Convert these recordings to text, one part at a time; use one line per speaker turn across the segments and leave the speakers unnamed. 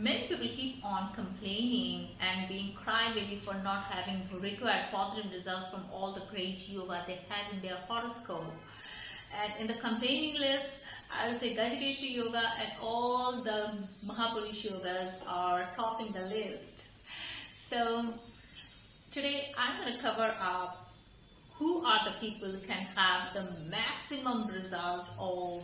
Many people keep on complaining and being crybaby for not having required positive results from all the great yoga they had in their horoscope. And in the complaining list, I will say Gajakesari yoga and all the Mahapurush yogas are topping the list. So today I'm going to cover up who are the people who can have the maximum result of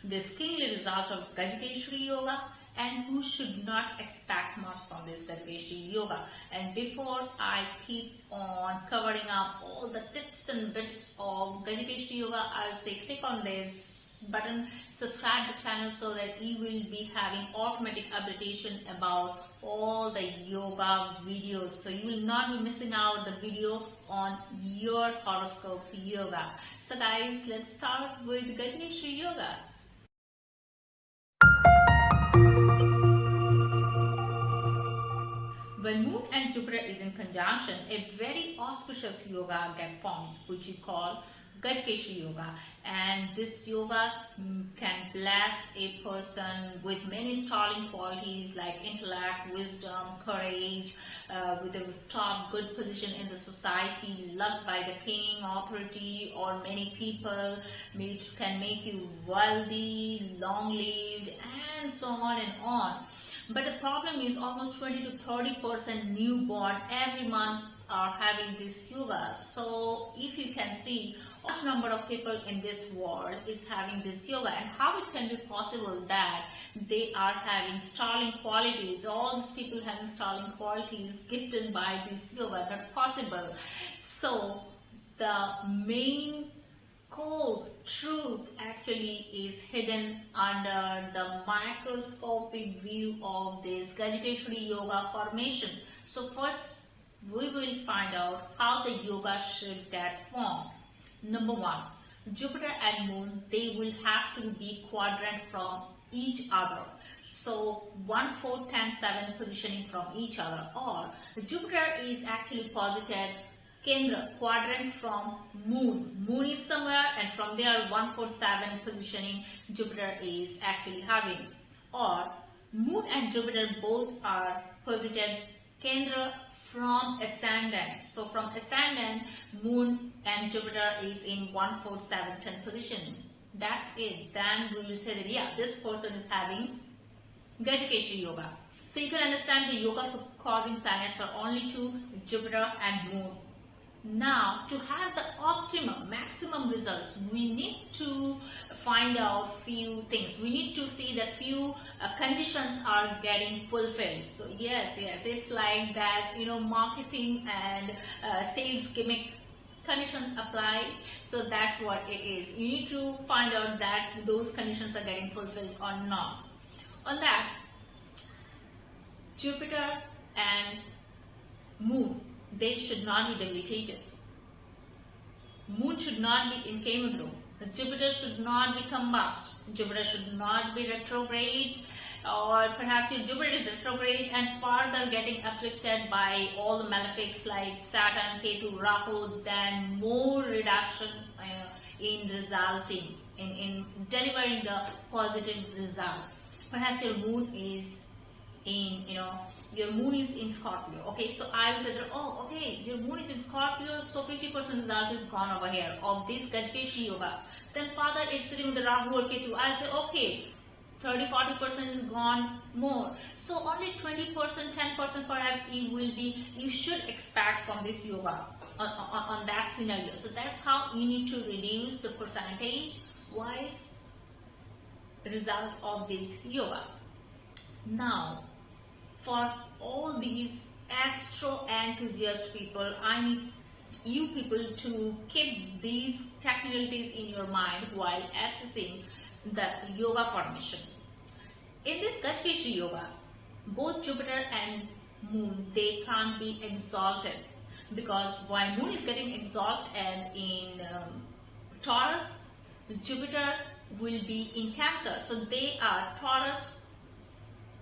this kingly result of Gajakesari yoga, and who should not expect much from this Gajakesari yoga. And before I keep on covering up all the tips and bits of Gajakesari yoga, I'll say click on this button, subscribe the channel so that you will be having automatic updatation about all the yoga videos. So you will not be missing out the video on your horoscope yoga. So guys, let's start with Gajakesari yoga. When Moon and Jupiter is in conjunction, a very auspicious yoga gets formed, which we call Gajkesari yoga. And this yoga can bless a person with many sterling qualities like intellect, wisdom, courage, with a top good position in the society, loved by the king, authority, or many people. It can make you wealthy, long-lived, and so on and on. But the problem is almost 20 to 30% newborn every month are having this yoga. So if you can see, a large number of people in this world is having this yoga, and how it can be possible that they are having sterling qualities, all these people having sterling qualities gifted by this yoga, not possible. So the main core truth actually is hidden under the microscopic view of this Gajakesari yoga formation. So first we will find out how the yoga should get formed. Number one, Jupiter and Moon, they will have to be quadrant from each other. So 1, 4, 10, 7 positioning from each other, or Jupiter is actually posited Kendra, quadrant from Moon. Moon is somewhere, and from there 1, 4, 7 positioning Jupiter is actually having. Or Moon and Jupiter both are posited Kendra from ascendant. So from ascendant, Moon and Jupiter is in 1, 4, 7, 10 position. That's it. Then we will say that yeah, this person is having Gajakesari yoga. So you can understand the yoga causing planets are only two, Jupiter and Moon. Now, to have the optimum, maximum results, we need to find out few things. We need to see that few conditions are getting fulfilled. So yes, it's like that, marketing and sales gimmick conditions apply. So that's what it is. You need to find out that those conditions are getting fulfilled or not. On that, Jupiter and Moon, they should not be debilitated. Moon should not be in Kemaglu. Jupiter should not be combust. Jupiter should not be retrograde, or perhaps if Jupiter is retrograde and further getting afflicted by all the malefics like Saturn, Ketu, Rahu, then more reduction in resulting, in delivering the positive result. Perhaps your Moon is in, your Moon is in Scorpio. Okay, so I will say that, oh, okay, your Moon is in Scorpio, so 50% result is gone over here of this Gajakesari yoga. Then further it's sitting with the Rahu or Ketu. I'll say, okay, 30-40% is gone more. So only 20%, 10% perhaps you should expect from this yoga on that scenario. So that's how you need to reduce the percentage wise result of this yoga. Now, for all these astro enthusiast people, I need you people to keep these technicalities in your mind while assessing the yoga formation. In this Gajakesari yoga, both Jupiter and Moon, they can't be exalted, because while Moon is getting exalted in Taurus, Jupiter will be in Cancer. So they are Taurus,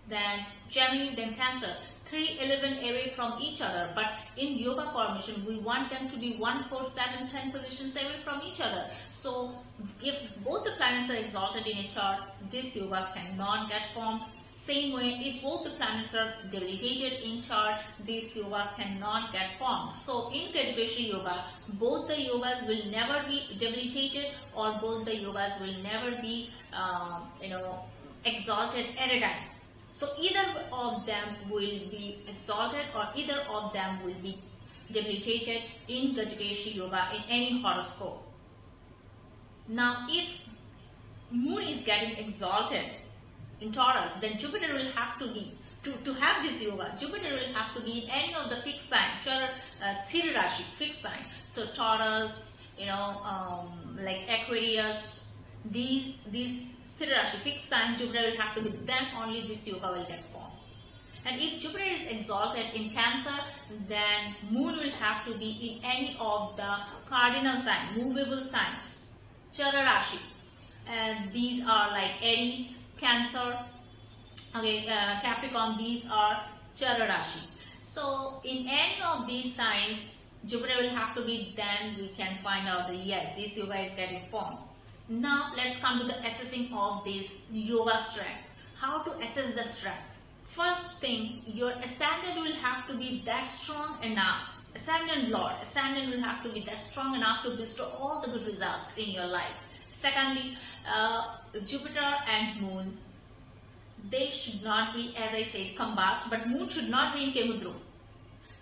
then Gemini, then Cancer. 3, 11 away from each other, but in yoga formation we want them to be 1, 4, 7, 10 positions away from each other. So if both the planets are exalted in a chart, this yoga cannot get formed. Same way, if both the planets are debilitated in chart, this yoga cannot get formed. So in Gajkesari yoga, both the yogas will never be debilitated, or both the yogas will never be exalted at a time. So either of them will be exalted or either of them will be debilitated in Gajakesari yoga in any horoscope. Now if moon is getting exalted in Taurus, then Jupiter will have to be, to have this yoga, Jupiter will have to be in any of the fixed sign, Sthira Rashi, fixed sign. So Taurus, like Aquarius, these Sthira Rashi, fixed sign, Jupiter will have to be, then only this yoga will get formed. And if Jupiter is exalted in Cancer, then moon will have to be in any of the cardinal sign, movable signs, Chara Rashi. And these are like Aries, Cancer, Capricorn, these are Chara Rashi. So in any of these signs, Jupiter will have to be, then we can find out that yes, this yoga is getting formed. Now let's come to the assessing of this yoga strength. How to assess the strength? First thing, your ascendant will have to be that strong enough. Ascendant Lord, ascendant will have to be that strong enough to bestow all the good results in your life. Secondly, Jupiter and Moon, they should not be, as I said, combust, but Moon should not be in Kemudru.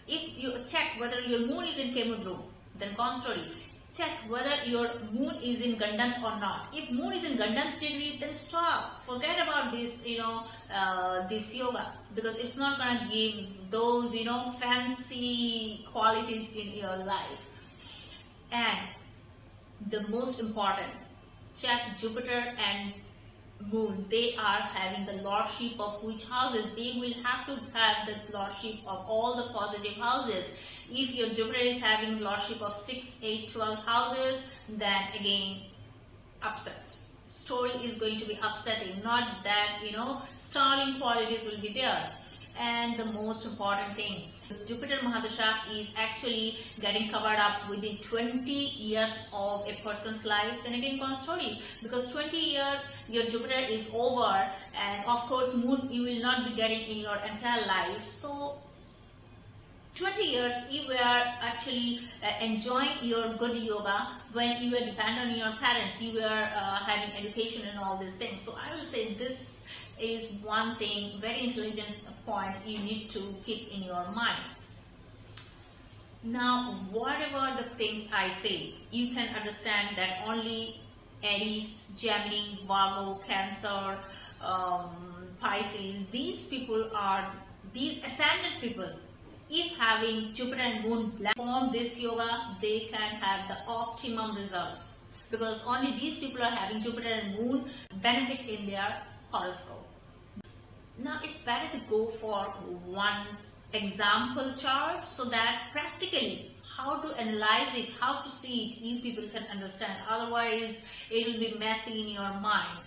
If you check whether your Moon is in Kemudru, then contrary, check whether your Moon is in Gandhan or not. If Moon is in Gandhan degree, then stop. Forget about this, this yoga, because it's not going to give those, fancy qualities in your life. And the most important, check Jupiter and Moon. They are having the lordship of which houses? They will have to have the lordship of all the positive houses. If your Jupiter is having lordship of 6, 8, 12 houses, then again, upset. Story is going to be upsetting. Not that, stalling qualities will be there. And the most important thing, Jupiter Mahadasha is actually getting covered up within 20 years of a person's life. Then again, story, because 20 years your Jupiter is over, and of course Moon you will not be getting in your entire life. So 20 years you were actually enjoying your good yoga when you were dependent on your parents, you were having education and all these things. So I will say this is one thing, very intelligent point you need to keep in your mind. Now, whatever the things I say, you can understand that only Aries, Gemini, Virgo, Cancer, Pisces, these people are, these ascendant people, if having Jupiter and Moon form this yoga, they can have the optimum result, because only these people are having Jupiter and Moon benefit in their horoscope. Now it's better to go for one example chart, so that practically how to analyze it, how to see it, you people can understand. Otherwise it will be messy in your mind.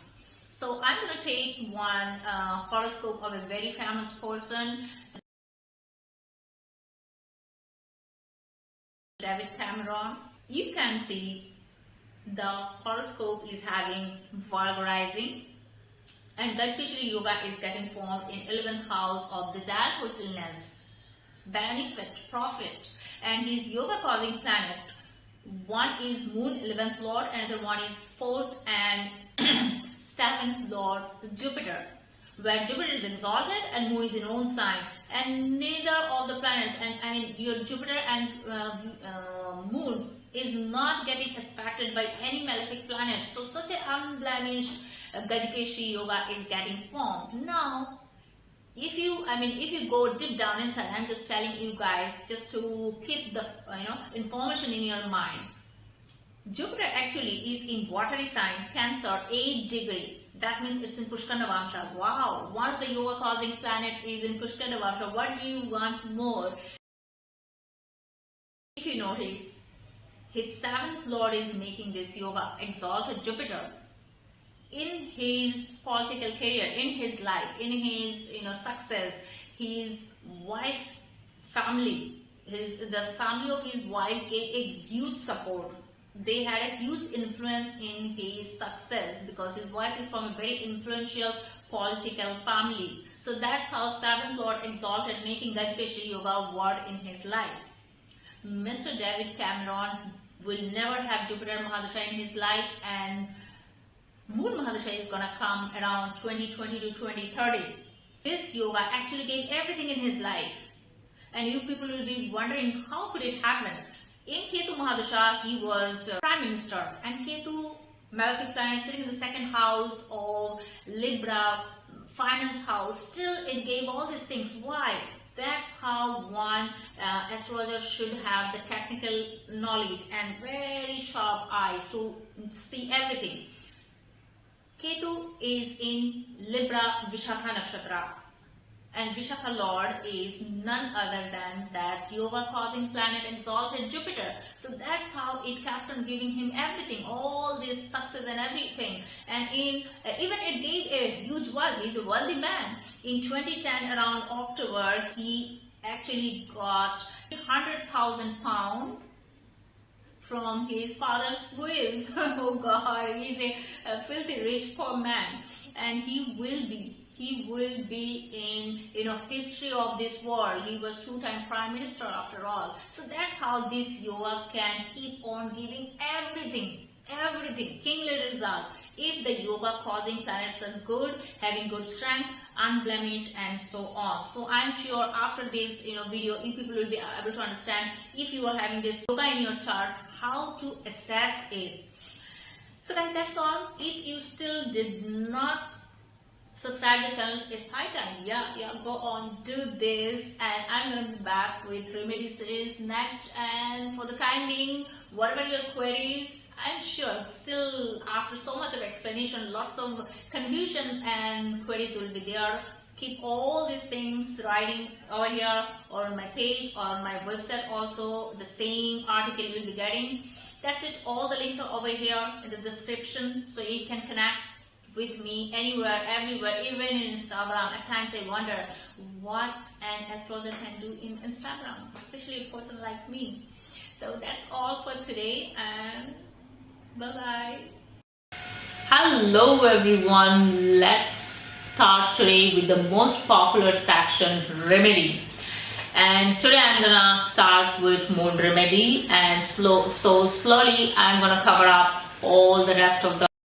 So I'm going to take one horoscope of a very famous person, David Cameron. You can see the horoscope is having vulgarizing, and Gajkesari yoga is getting formed in 11th house of desire, fulfillment, benefit, profit, and his yoga causing planet, one is Moon, 11th Lord, another one is 4th and 7th Lord, Jupiter, where Jupiter is exalted and Moon is in own sign, and neither of the planets, and I mean your Jupiter and Moon is not getting aspected by any malefic planet. So such an unblemished Gajakesari yoga is getting formed. Now, if you go deep down inside, I'm just telling you guys just to keep the information in your mind. Jupiter actually is in watery sign, Cancer, 8 degree. That means it's in Pushkar Navamsha. Wow, one of the yoga causing planet is in Pushkar Navamsha. What do you want more? If you notice, his 7th Lord is making this yoga, exalted Jupiter. In his political career, in his life, in his success, his wife's family, the family of his wife gave a huge support. They had a huge influence in his success, because his wife is from a very influential political family. So that's how 7th Lord exalted, making Gajakesari Yoga word in his life. Mr. David Cameron will never have Jupiter Mahadasha in his life, and Moon Mahadasha is gonna come around 2020 to 2030. This yoga actually gave everything in his life. And you people will be wondering, how could it happen? In Ketu Mahadasha, he was Prime Minister, and Ketu, malefic planet, sitting in the 2nd house of Libra, finance house, still it gave all these things. Why? That's how one astrologer should have the technical knowledge and very sharp eyes to see everything. Ketu is in Libra Vishakha Nakshatra, and Vishakha Lord is none other than that yoga causing planet exalted Jupiter. So that's how it kept on giving him everything, all this success and everything. And even it gave a huge wealth. He's a wealthy man. In 2010, around October, he actually got 100,000 pounds from his father's wives. Oh God, he's a filthy rich poor man, and he will be in history of this world. He was 2-time Prime Minister after all. So that's how this yoga can keep on giving everything, kingly result. If the yoga causing planets are good, having good strength, unblemished, and so on. So I'm sure after this video, you people will be able to understand, if you are having this yoga in your chart, how to assess it. So guys, that's all. If you still did not subscribe to the channel, it's high time. Yeah, go on, do this, and I'm gonna be back with remedy series next. And for the time being, whatever your queries, I'm sure still after so much of explanation, lots of confusion and queries will be there. Keep all these things writing over here or on my page or on my website also. The same article you'll be getting. That's it. All the links are over here in the description, so you can connect with me anywhere, everywhere, even in Instagram. At times I wonder what an astrologer can do in Instagram, especially a person like me. So that's all for today, and bye-bye. Hello everyone, let's start today with the most popular section, remedy. And today I'm gonna start with moon remedy, and slowly I'm gonna cover up all the rest of the